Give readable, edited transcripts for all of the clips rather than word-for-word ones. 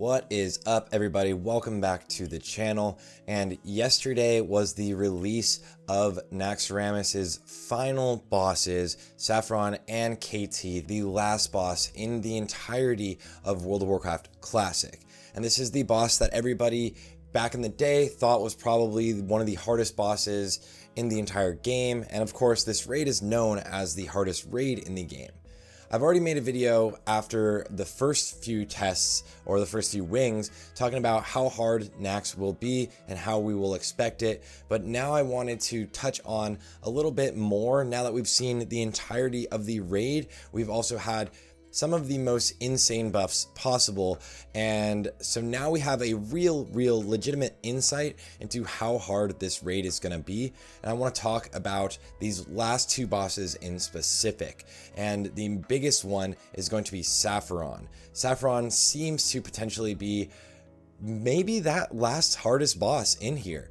What is up, everybody? Welcome back to the channel. And yesterday was the release of Naxx's final bosses, Saffron and KT, the last boss in the entirety of World of Warcraft Classic. And this is the boss that everybody back in the day thought was probably one of the hardest bosses in the entire game. And of course, this raid is known as the hardest raid in the game. I've already made a video after the first few tests or the first few wings talking about how hard Naxx will be and how we will expect it. But now I wanted to touch on a little bit more. Now that we've seen the entirety of the raid, we've also had some of the most insane buffs possible. And so now we have a real legitimate insight into how hard this raid is going to be. And I want to talk about these last two bosses in specific. And the biggest one is going to be Saffron. Saffron seems to potentially be maybe that last hardest boss in here.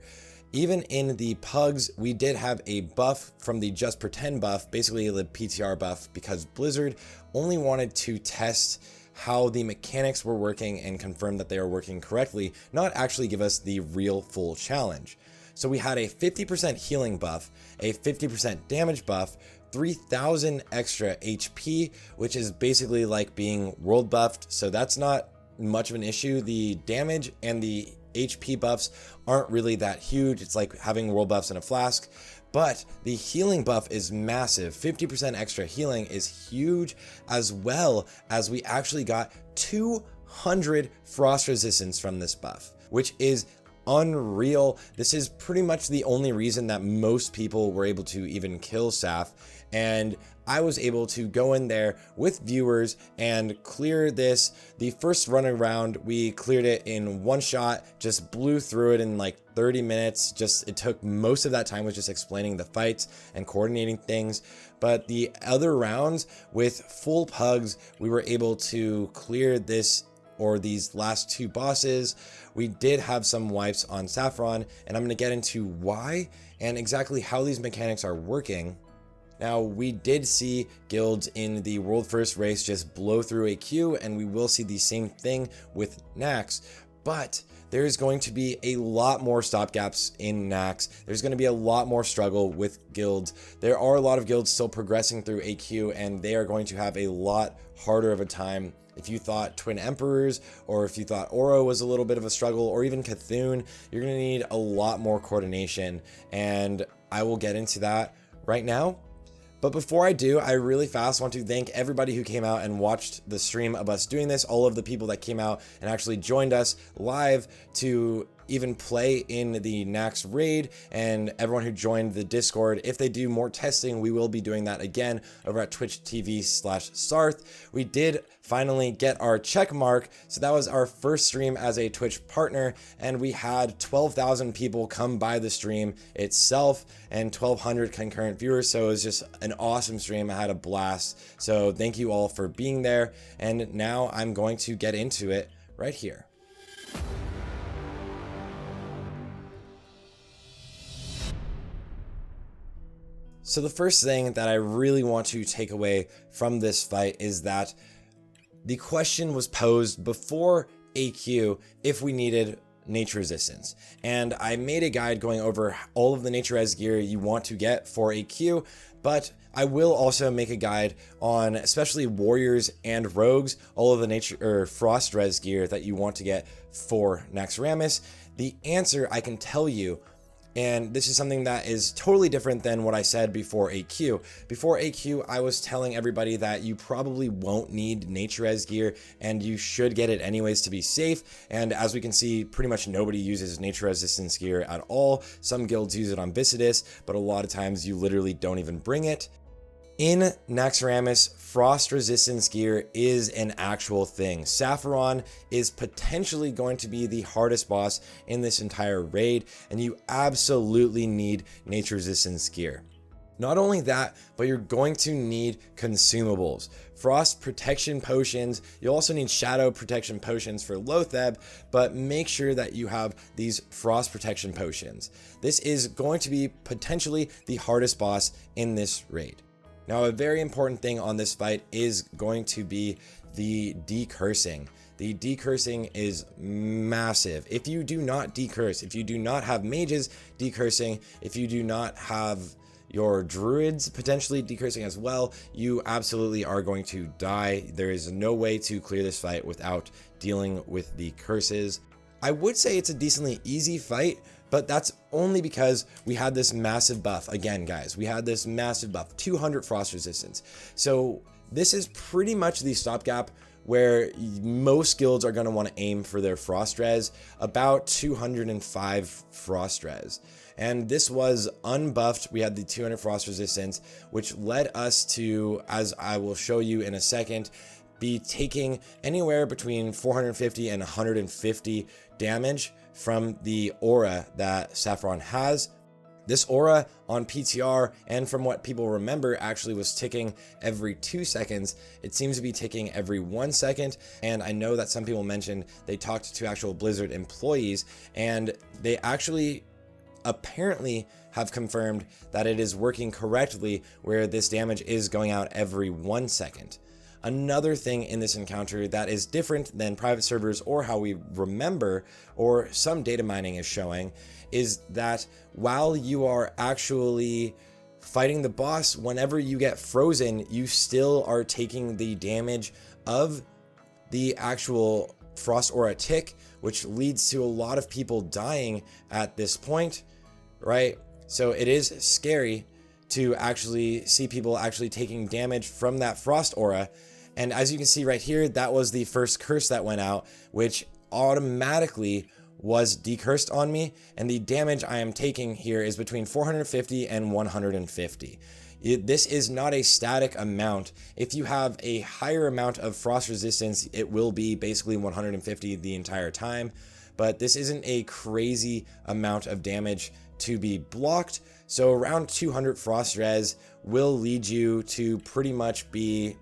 Even in the pugs, we did have a buff from the Just Pretend buff, basically the PTR buff, because Blizzard only wanted to test how the mechanics were working and confirm that they are working correctly, not actually give us the real full challenge. So we had a 50% healing buff, a 50% damage buff, 3000 extra HP, which is basically like being world buffed, so that's not much of an issue. The damage and the HP buffs aren't really that huge. It's like having world buffs in a flask, but the healing buff is massive. 50% extra healing is huge, as well as we actually got 200 frost resistance from this buff, which is unreal. This is pretty much the only reason that most people were able to even kill Sarthe, and I was able to go in there with viewers and clear this. The first run around, we cleared it in one shot, just blew through it in like 30 minutes. It took most of that time was just explaining the fights and coordinating things. But the other rounds with full pugs, we were able to clear this or these last two bosses. We did have some wipes on Saffron, and I'm going to get into why and exactly how these mechanics are working. Now, we did see guilds in the world first race just blow through a queue, and we will see the same thing with Naxx, but there's going to be a lot more stopgaps in Naxx. There's going to be a lot more struggle with guilds. There are a lot of guilds still progressing through a queue, and they are going to have a lot harder of a time. If you thought Twin Emperors, or if you thought Oro was a little bit of a struggle, or even Cthulhu, you're going to need a lot more coordination, and I will get into that right now. But before I do, I really fast want to thank everybody who came out and watched the stream of us doing this, all of the people that came out and actually joined us live to even play in the Naxx raid, and everyone who joined the Discord. If they do more testing, we will be doing that again over at twitch.tv/Sarthe. We did finally get our check mark, so that was our first stream as a Twitch partner, and we had 12,000 people come by the stream itself and 1,200 concurrent viewers, so it was just an awesome stream. I had a blast, so thank you all for being there, and now I'm going to get into it right here. So the first thing that I really want to take away from this fight is that the question was posed before AQ if we needed nature resistance. And I made a guide going over all of the nature res gear you want to get for AQ, but I will also make a guide on especially warriors and rogues, all of the nature or frost res gear that you want to get for Naxx. The answer I can tell you, and this is something that is totally different than what I said before AQ. Before AQ, I was telling everybody that you probably won't need nature res gear and you should get it anyways to be safe. And as we can see, pretty much nobody uses nature resistance gear at all. Some guilds use it on Viscidus, but a lot of times you literally don't even bring it. In Naxx, frost resistance gear is an actual thing. Saffron is potentially going to be the hardest boss in this entire raid, and you absolutely need nature resistance gear. Not only that, but you're going to need consumables. Frost protection potions. You'll also need shadow protection potions for Loatheb, but make sure that you have these frost protection potions. This is going to be potentially the hardest boss in this raid. Now, a very important thing on this fight is going to be the decursing. The decursing is massive. If you do not decurse, if you do not have mages decursing, if you do not have your druids potentially decursing as well, you absolutely are going to die. There is no way to clear this fight without dealing with the curses. I would say it's a decently easy fight, but that's only because we had this massive buff. Again, guys, we had this massive buff, 200 frost resistance. So this is pretty much the stopgap where most guilds are going to want to aim for their frost res, about 205 frost res. And this was unbuffed. We had the 200 frost resistance, which led us to, as I will show you in a second, be taking anywhere between 450 and 150 damage from the aura that Saffron has. This aura on PTR, and from what people remember, actually was ticking every 2 seconds. It seems to be ticking every 1 second. And I know that some people mentioned they talked to actual Blizzard employees, and they actually apparently have confirmed that it is working correctly, where this damage is going out every 1 second. Another thing in this encounter that is different than private servers or how we remember, or some data mining is showing, is that while you are actually fighting the boss, whenever you get frozen, you still are taking the damage of the actual frost aura tick, which leads to a lot of people dying at this point, right? So it is scary to actually see people actually taking damage from that frost aura. And as you can see right here, that was the first curse that went out, which automatically was decursed on me. And the damage I am taking here is between 450 and 150. This is not a static amount. If you have a higher amount of frost resistance, it will be basically 150 the entire time. But this isn't a crazy amount of damage to be blocked. So around 200 frost res will lead you to pretty much be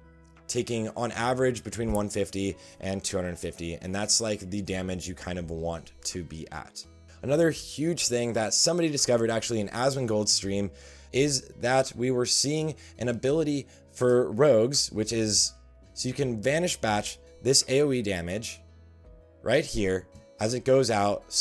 taking on average between 150 and 250, and that's like the damage you kind of want to be at. Another huge thing that somebody discovered actually in Asmongold's stream is that we were seeing an ability for rogues, which is, so you can vanish batch this AoE damage right here as it goes out.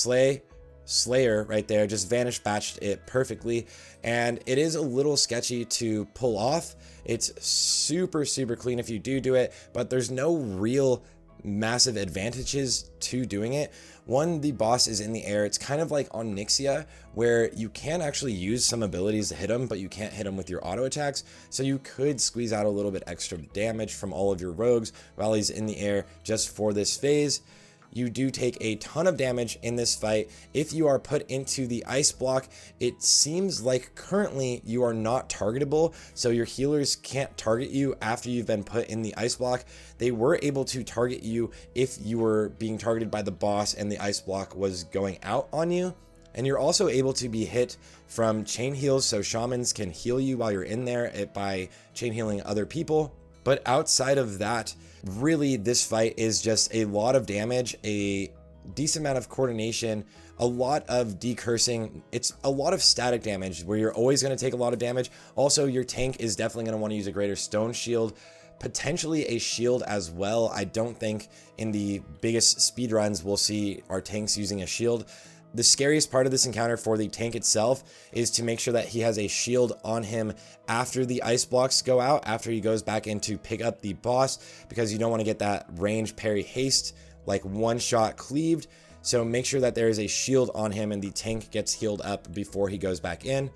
Slayer right there just vanish batched it perfectly, and it is a little sketchy to pull off. It's super clean if you do it, but there's no real massive advantages to doing it. One, the boss is in the air. It's kind of like on Nyxia, where you can actually use some abilities to hit him, but you can't hit him with your auto attacks. So you could squeeze out a little bit extra damage from all of your rogues while he's in the air just for this phase. You do take a ton of damage in this fight. If you are put into the ice block, it seems like currently you are not targetable, so your healers can't target you after you've been put in the ice block. They were able to target you if you were being targeted by the boss and the ice block was going out on you. And you're also able to be hit from chain heals, so shamans can heal you while you're in there by chain healing other people. But outside of that, really this fight is just a lot of damage, a decent amount of coordination, a lot of decursing. It's a lot of static damage where you're always going to take a lot of damage. Also, your tank is definitely going to want to use a greater stone shield, potentially a shield as well. I don't think in the biggest speed runs we'll see our tanks using a shield. The scariest part of this encounter for the tank itself is to make sure that he has a shield on him after the ice blocks go out, after he goes back in to pick up the boss, because you don't want to get that range parry haste, like one shot cleaved. So make sure that there is a shield on him and the tank gets healed up before he goes back in.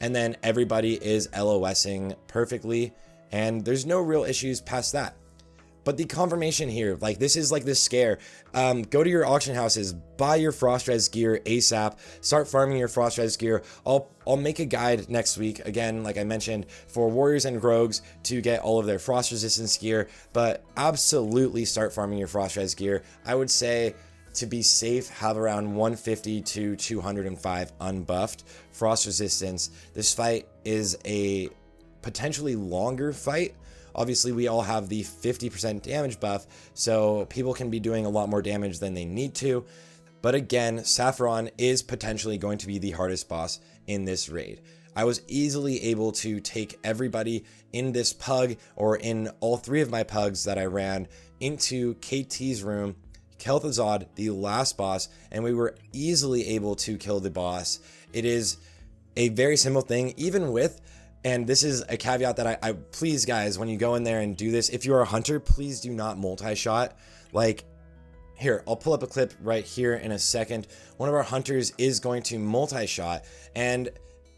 And then everybody is LOSing perfectly, and there's no real issues past that. But the confirmation here, like this is like this scare. Go to your auction houses, buy your frost res gear ASAP, start farming your frost res gear. I'll make a guide next week, again, like I mentioned, for warriors and rogues to get all of their frost resistance gear, but absolutely start farming your frost res gear. I would say to be safe, have around 150 to 205 unbuffed frost resistance. This fight is a potentially longer fight. Obviously, we all have the 50% damage buff, so people can be doing a lot more damage than they need to. But again, Saffron is potentially going to be the hardest boss in this raid. I was easily able to take everybody in this pug, or in all three of my pugs that I ran into KT's room, Kel'thuzad, the last boss, and we were easily able to kill the boss. It is a very simple thing, even with, and this is a caveat that I please guys, when you go in there and do this, if you're a hunter, please do not multi-shot. Like, here, I'll pull up a clip right here in a second. One of our hunters is going to multi-shot, and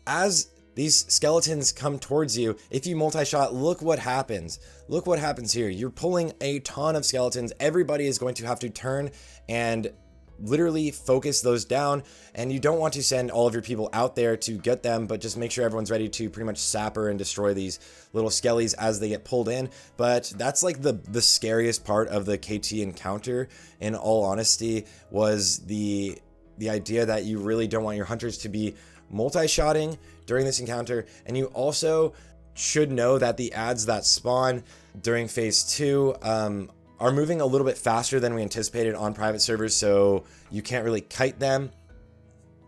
as these skeletons come towards you, if you multi-shot, look what happens. Look what happens here. You're pulling a ton of skeletons. Everybody is going to have to turn and literally focus those down, and you don't want to send all of your people out there to get them, but just make sure everyone's ready to pretty much sapper and destroy these little skellies as they get pulled in. But that's like the scariest part of the KT encounter, in all honesty, was the idea that you really don't want your hunters to be multi-shotting during this encounter. And you also should know that the ads that spawn during phase 2 are moving a little bit faster than we anticipated on private servers, so you can't really kite them,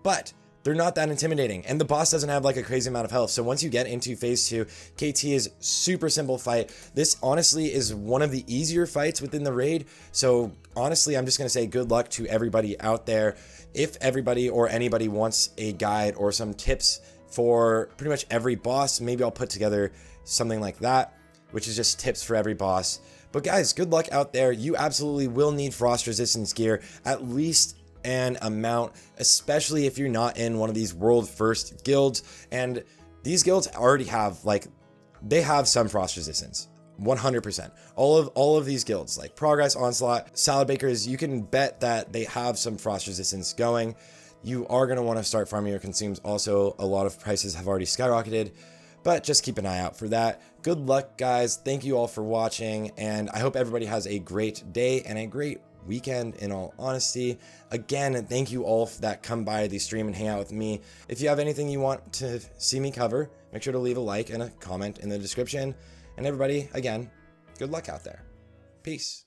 but they're not that intimidating, and the boss doesn't have like a crazy amount of health. So once you get into phase 2, KT is super simple fight. This honestly is one of the easier fights within the raid, so honestly I'm just gonna say good luck to everybody out there. If everybody or anybody wants a guide or some tips for pretty much every boss, maybe I'll put together something like that, which is just tips for every boss. But guys, good luck out there. You absolutely will need frost resistance gear, at least an amount, especially if you're not in one of these world first guilds. And these guilds already have, like, they have some frost resistance, 100%. All of these guilds, like Progress, Onslaught, Salad Bakers, you can bet that they have some frost resistance going. You are going to want to start farming your consumes. Also, a lot of prices have already skyrocketed, but just keep an eye out for that. Good luck, guys. Thank you all for watching, and I hope everybody has a great day and a great weekend, in all honesty. Again, thank you all that come by the stream and hang out with me. If you have anything you want to see me cover, make sure to leave a like and a comment in the description. And everybody, again, good luck out there. Peace.